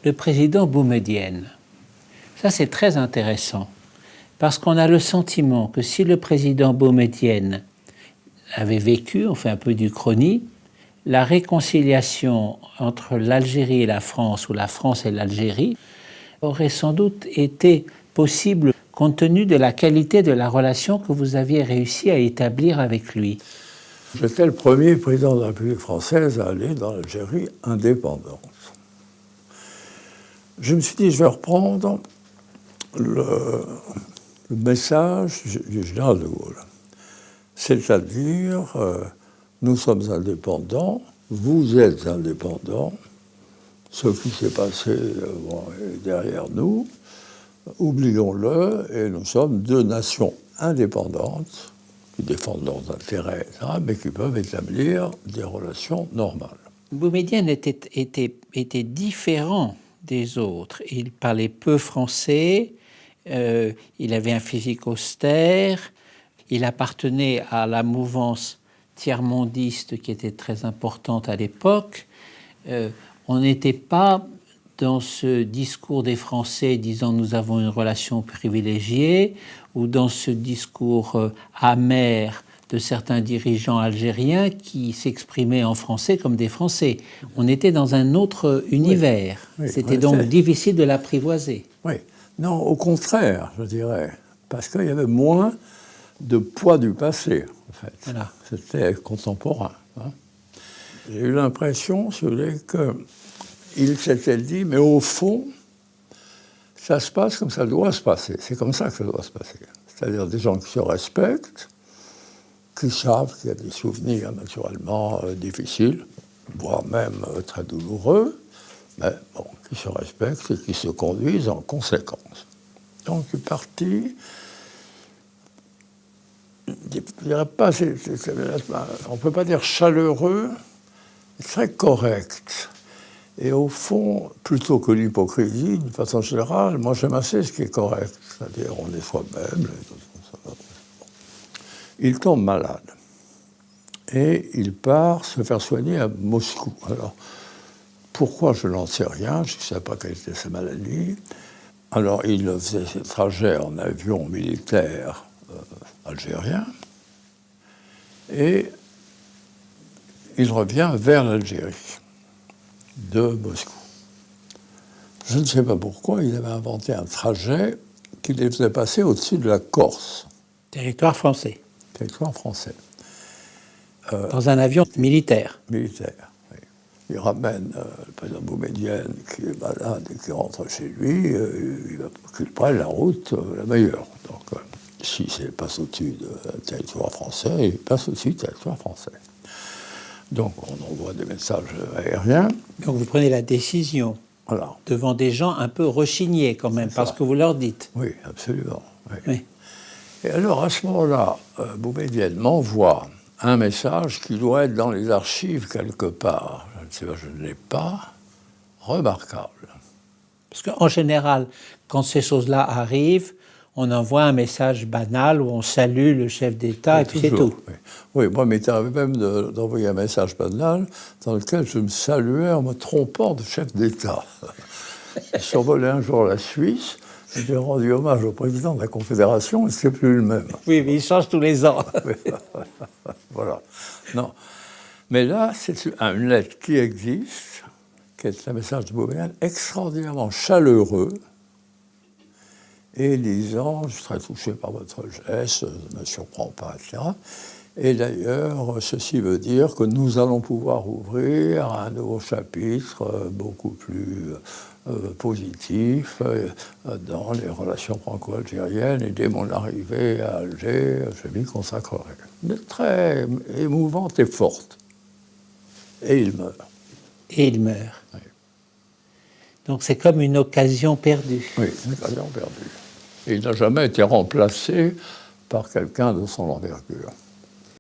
le président Boumedienne. Ça, c'est très intéressant, parce qu'on a le sentiment que si le président Boumedienne avait vécu, on fait un peu d'Uchronie, la réconciliation entre l'Algérie et la France, ou la France et l'Algérie, aurait sans doute été possible compte tenu de la qualité de la relation que vous aviez réussi à établir avec lui. J'étais le premier président de la République française à aller dans l'Algérie indépendante. Je me suis dit, je vais reprendre le message du général de Gaulle. C'est-à-dire, nous sommes indépendants, vous êtes indépendants, ce qui s'est passé est derrière nous, oublions-le, et nous sommes deux nations indépendantes qui défendent leurs intérêts, mais qui peuvent établir des relations normales. Boumedienne était différent des autres. Il parlait peu français, il avait un physique austère, il appartenait à la mouvance tiers-mondiste qui était très importante à l'époque. On n'était pas dans ce discours des Français disant nous avons une relation privilégiée, ou dans ce discours amer de certains dirigeants algériens qui s'exprimaient en français comme des Français. On était dans un autre univers. Oui, c'était donc difficile de l'apprivoiser. Oui, non, au contraire, je dirais, parce qu'il y avait moins de poids du passé, en fait. Voilà. C'était contemporain. J'ai eu l'impression, si vous voulez, qu'il s'était dit, mais au fond, ça se passe comme ça doit se passer. C'est comme ça que ça doit se passer. C'est-à-dire des gens qui se respectent, qui savent qu'il y a des souvenirs naturellement difficiles, voire même très douloureux, mais bon, qui se respectent et qui se conduisent en conséquence. Donc, je suis parti. Je dirais pas, on ne peut pas dire chaleureux, très correct. Et au fond, plutôt que l'hypocrisie, d'une façon générale, moi j'aime assez ce qui est correct. C'est-à-dire, on est soi-même. Il tombe malade. Et il part se faire soigner à Moscou. Alors, pourquoi, je n'en sais rien, je ne sais pas quelle était sa maladie. Alors, il faisait ses trajets en avion militaire algérien, et il revient vers l'Algérie, de Moscou. Je ne sais pas pourquoi, il avait inventé un trajet qui les faisait passer au-dessus de la Corse. Territoire français. Territoire français. Dans un avion militaire. Militaire, oui. Il ramène le président Boumedienne qui est malade et qui rentre chez lui, qu'il prenne la route la meilleure. Donc, si c'est passe au-dessus du territoire français, il passe au-dessus du territoire français. Donc, on envoie des messages aériens. Donc, vous prenez la décision devant des gens un peu rechignés quand même, parce que vous leur dites. Oui, absolument. Oui. Oui. Et alors, à ce moment-là, Boumedienne m'envoie un message qui doit être dans les archives quelque part. Je ne sais pas, je ne l'ai pas. Remarquable. Parce qu'en général, quand ces choses-là arrivent, on envoie un message banal où on salue le chef d'État, et puis c'est tout. Oui, moi, il m'est arrivé même d'envoyer un message banal dans lequel je me saluais en me trompant de chef d'État. J'ai survolé un jour la Suisse, j'ai rendu hommage au président de la Confédération, et c'est plus le même. Oui, mais il change tous les ans. Voilà. Non. Mais là, c'est une lettre qui existe, qui est un message de Boumedienne extraordinairement chaleureux, et disant, je suis très touché par votre geste, ne me surprend pas, etc. Et d'ailleurs, ceci veut dire que nous allons pouvoir ouvrir un nouveau chapitre beaucoup plus positif dans les relations franco-algériennes, et dès mon arrivée à Alger, je m'y consacrerai. Mais très émouvante et forte. Et il meurt. Et il meurt. Oui. Donc c'est comme une occasion perdue. Oui, une occasion perdue. Et il n'a jamais été remplacé par quelqu'un de son envergure.